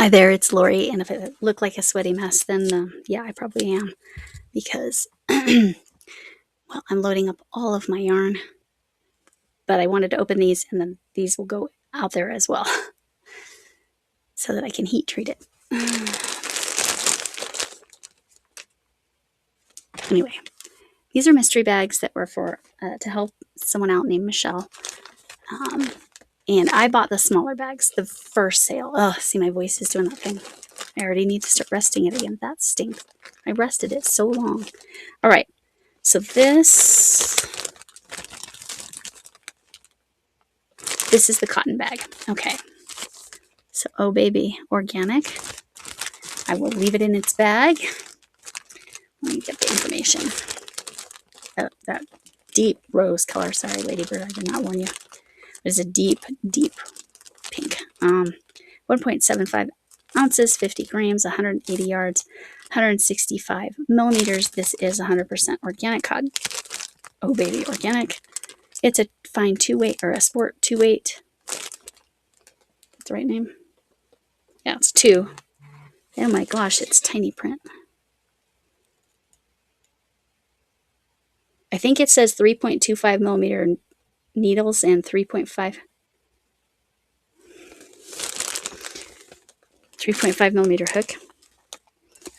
Hi there, it's Lori, and if it looked like a sweaty mess, then yeah, I probably am, because, well, I'm loading up all of my yarn, but I wanted to open these, and then these will go out there as well, so that I can heat treat it. Anyway, these are mystery bags that were for, to help someone out named Michelle, and I bought the smaller bags, the first sale. Oh, see, my voice is doing that thing. I already need to start resting it again. That stinks. I rested it so long. All right. So this is the cotton bag. Okay. So, oh baby, organic. I will leave it in its bag. Let me get the information. Oh, that deep rose color. Sorry, Ladybird, I did not warn you. It is a deep, deep pink. 1.75 ounces, 50 grams, 180 yards, 165 millimeters. This is 100% organic cotton. Oh baby, organic. It's a fine 2-weight or a sport 2-weight. That's the right name? Yeah, it's 2. Oh my gosh, it's tiny print. I think it says 3.25 millimeter needles and 3.5 millimeter hook.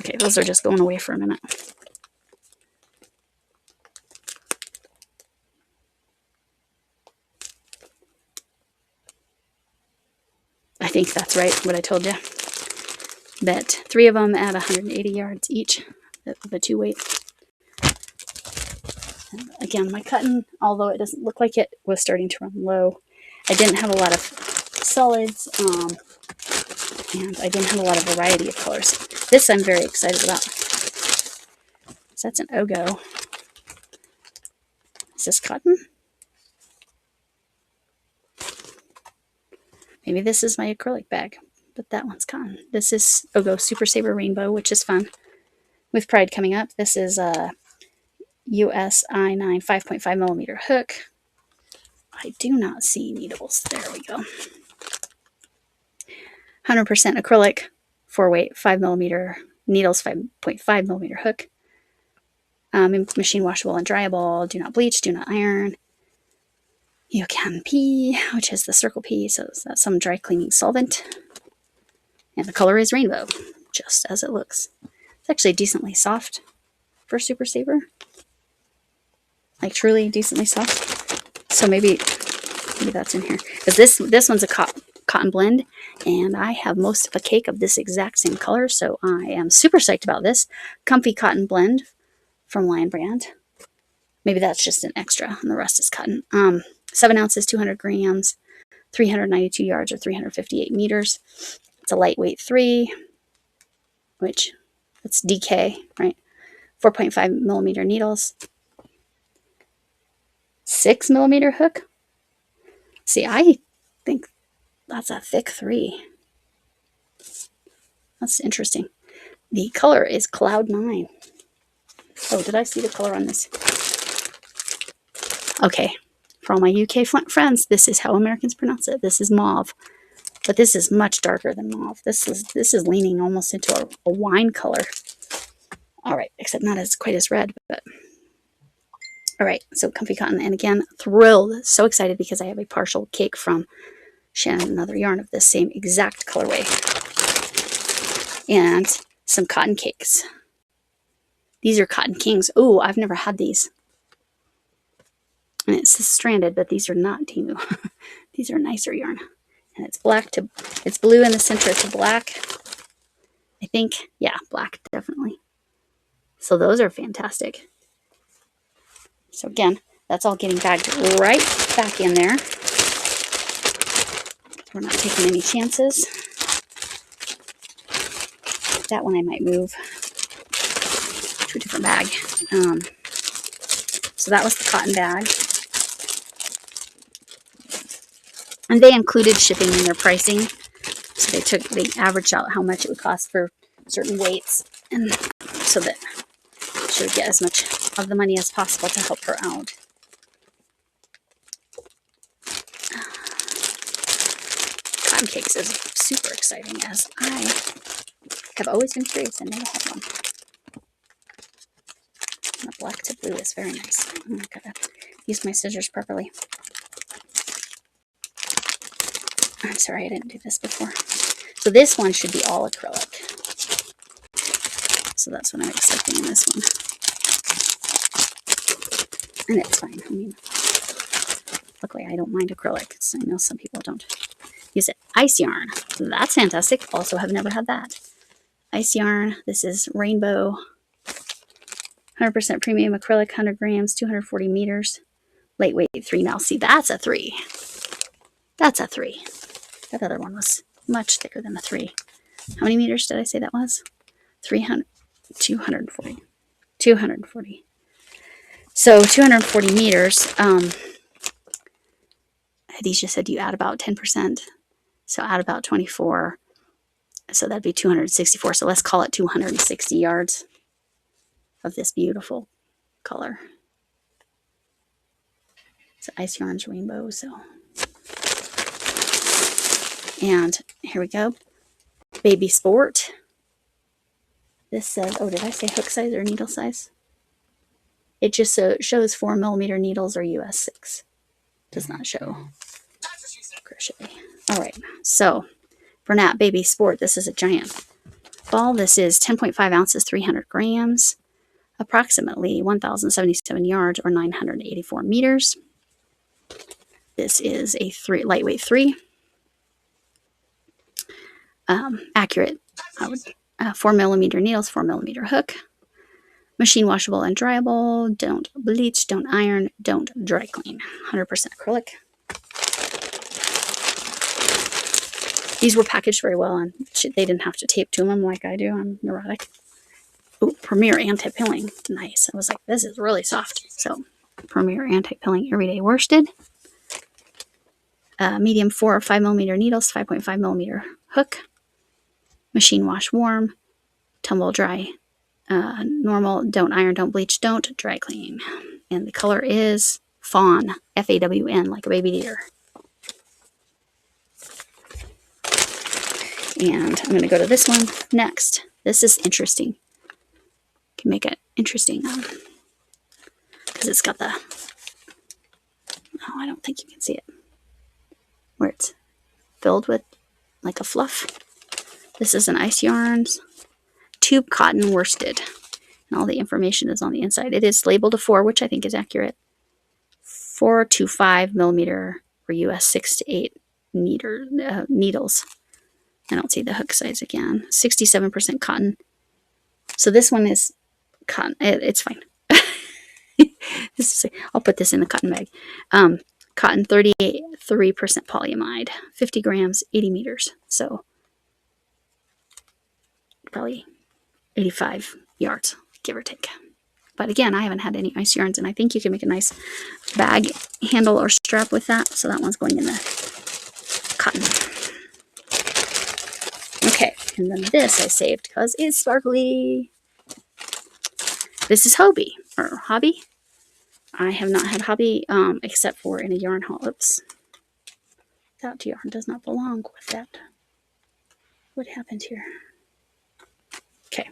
Okay, those are just going away for a minute. I think that's right, what I told you. That 3 of them at 180 yards each, the 2-weight. Again, my cotton, although it doesn't look like it, was starting to run low. I didn't have a lot of solids, and I didn't have a lot of variety of colors. This I'm very excited about. So that's an Ogo. Is this cotton? Maybe this is my acrylic bag, but that one's cotton. This is Ogo Super Saver Rainbow, which is fun. With Pride coming up, this is a US I9 5.5 millimeter hook. I do not see needles. There we go. 100% acrylic, 4-weight, 5 millimeter needles, 5.5 millimeter hook. Machine washable and dryable. Do not bleach, do not iron. You can pee, which is the circle pee, so that's some dry cleaning solvent. And the color is rainbow, just as it looks. It's actually decently soft for Super Saver. Like truly decently soft. So maybe that's in here. Because this one's a cotton blend, and I have most of a cake of this exact same color, so I am super psyched about this. Comfy cotton blend from Lion Brand. Maybe that's just an extra, and the rest is cotton. 7 ounces, 200 grams, 392 yards, or 358 meters. It's a lightweight 3, which it's DK, right? 4.5 millimeter needles. 6 millimeter hook. See, I think that's a thick 3. That's interesting. The color is Cloud 9. Oh, did I see the color on this? Okay, for all my UK friends, this is how Americans pronounce it. This is mauve, but this is much darker than mauve. This is leaning almost into a wine color. All right, except not as quite as red, but all right. So comfy cotton, and again, thrilled, so excited because I have a partial cake from Shannon, another yarn of this same exact colorway, and some cotton cakes. These are Cotton Kings. Oh, I've never had these. And it's stranded, but these are not Timu. These are nicer yarn. And it's it's blue in the center to black. I think, yeah, black, definitely. So those are fantastic. So again, that's all getting bagged right back in there. We're not taking any chances. That one I might move to a different bag. So that was the cotton bag. And they included shipping in their pricing. So they averaged out how much it would cost for certain weights, and so that she would get as much of the money as possible to help her out. pancakes is super exciting, as I have always been curious and never had one. The black to blue is very nice. I gotta use my scissors properly. I'm sorry, I didn't do this before. So this one should be all acrylic. So that's what I'm expecting in this one. And it's fine. I mean, luckily I don't mind acrylic. I know some people don't use it. Ice yarn. That's fantastic. Also have never had that. Ice yarn. This is rainbow. 100% premium acrylic, 100 grams, 240 meters. Lightweight 3 mil. See, that's a 3. That's a 3. That other one was much thicker than a 3. How many meters did I say that was? 300, 240. 240. So 240 meters. Hadisha said you add about 10%. So add about 24. So that'd be 264. So let's call it 260 yards of this beautiful color. So ice yarn's rainbow. So, and here we go. Baby Sport. This says, oh, did I say hook size or needle size? It just shows 4 millimeter needles or US 6. Does not show crochet. All right. So for Nat Baby Sport, this is a giant ball. This is 10.5 ounces, 300 grams, approximately 1,077 yards or 984 meters. This is a lightweight 3. Accurate. 4 millimeter needles, 4 millimeter hook. Machine washable and dryable. Don't bleach, don't iron, don't dry clean. 100% acrylic. These were packaged very well, and they didn't have to tape to them like I do. I'm neurotic. Ooh, Premier Anti-Pilling. Nice. I was like, this is really soft. So, Premier Anti-Pilling Everyday Worsted. Medium 4 or 5 millimeter needles, 5.5 millimeter hook. Machine wash warm. Tumble dry. Normal, don't iron, don't bleach, don't dry clean. And the color is fawn. F-A-W-N, like a baby deer. And I'm going to go to this one next. This is interesting. Can make it interesting because it's got the, oh, I don't think you can see it, where it's filled with like a fluff. This is an ice yarns tube cotton worsted, and all the information is on the inside. It is labeled a 4, which I think is accurate. 4 to 5 millimeter or US 6 to 8 meter needles. I don't see the hook size again. 67% cotton. So this one is cotton. It's fine. I'll put this in the cotton bag. Cotton 3% polyamide. 50 grams, 80 meters. So probably 85 yards, give or take. But again, I haven't had any ice yarns, and I think you can make a nice bag handle or strap with that. So that one's going in the cotton. Okay, and then this I saved because it's sparkly. This is Hobby, or Hobby. I have not had Hobby except for in a yarn haul. Oops. That yarn does not belong with that. What happened here? Okay,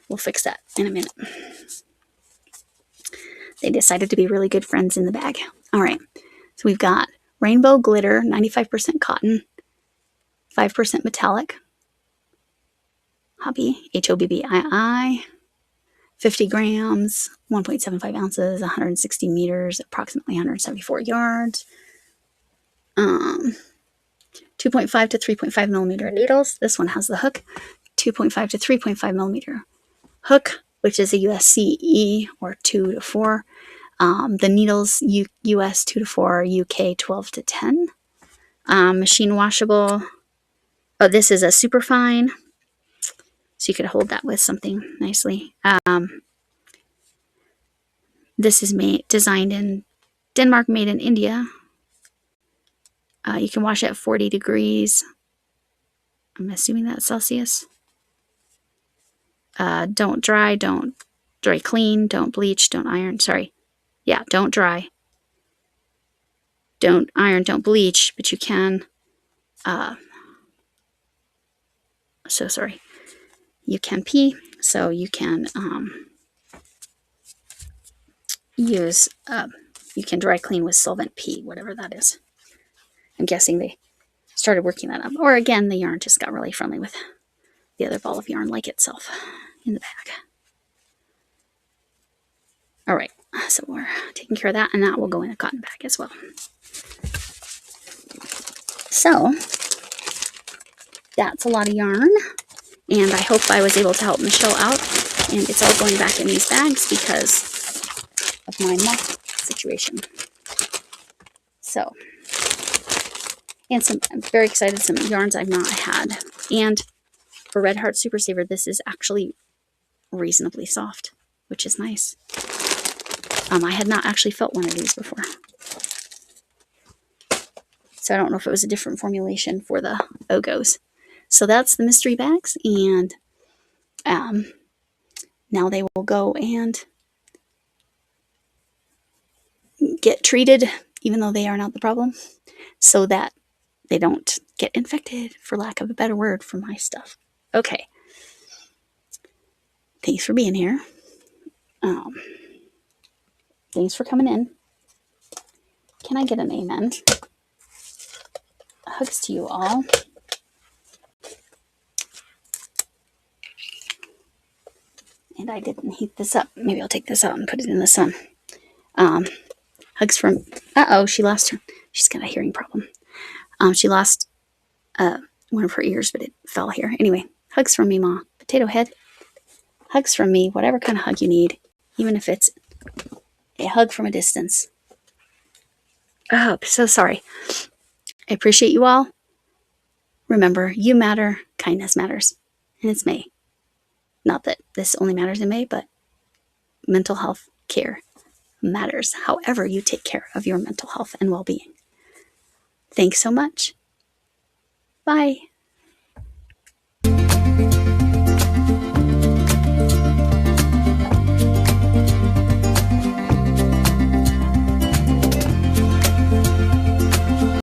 we'll fix that in a minute. They decided to be really good friends in the bag. All right, so we've got Rainbow Glitter, 95% cotton, 5% metallic. Hobby, H-O-B-B-I-I, 50 grams, 1.75 ounces, 160 meters, approximately 174 yards. 2.5 to 3.5 millimeter needles. This one has the hook. 2.5 to 3.5 millimeter hook, which is a USCE or 2 to 4. The needles US 2 to 4, UK 12 to 10. Machine washable. Oh, this is a super fine. So you could hold that with something nicely. This is designed in Denmark, made in India. You can wash it at 40 degrees. I'm assuming that's Celsius. Don't dry clean, don't bleach, don't iron. Sorry. Yeah, don't dry. Don't iron, don't bleach, but you can so sorry. You can pee, so you can use, you can dry clean with solvent pee, whatever that is. I'm guessing they started working that up. Or again, the yarn just got really friendly with the other ball of yarn like itself in the bag. All right, so we're taking care of that, and that will go in a cotton bag as well. So that's a lot of yarn, and I hope I was able to help Michelle out. And it's all going back in these bags because of my moth situation. So, and I'm very excited, some yarns I've not had. And for Red Heart Super Saver, this is actually reasonably soft, which is nice. I had not actually felt one of these before. So I don't know if it was a different formulation for the Ogos. So that's the mystery bags, and now they will go and get treated, even though they are not the problem, so that they don't get infected, for lack of a better word, from my stuff. Okay. Thanks for being here. Thanks for coming in. Can I get an amen? Hugs to you all. And I didn't heat this up. Maybe I'll take this out and put it in the sun. Hugs from... Uh-oh, she lost her... She's got a hearing problem. She lost one of her ears, but it fell here. Anyway, hugs from me, Ma. Potato Head. Hugs from me, whatever kind of hug you need. Even if it's a hug from a distance. Oh, so sorry. I appreciate you all. Remember, you matter, kindness matters. And it's May. Not that this only matters in May, but mental health care matters. However you take care of your mental health and well-being. Thanks so much. Bye.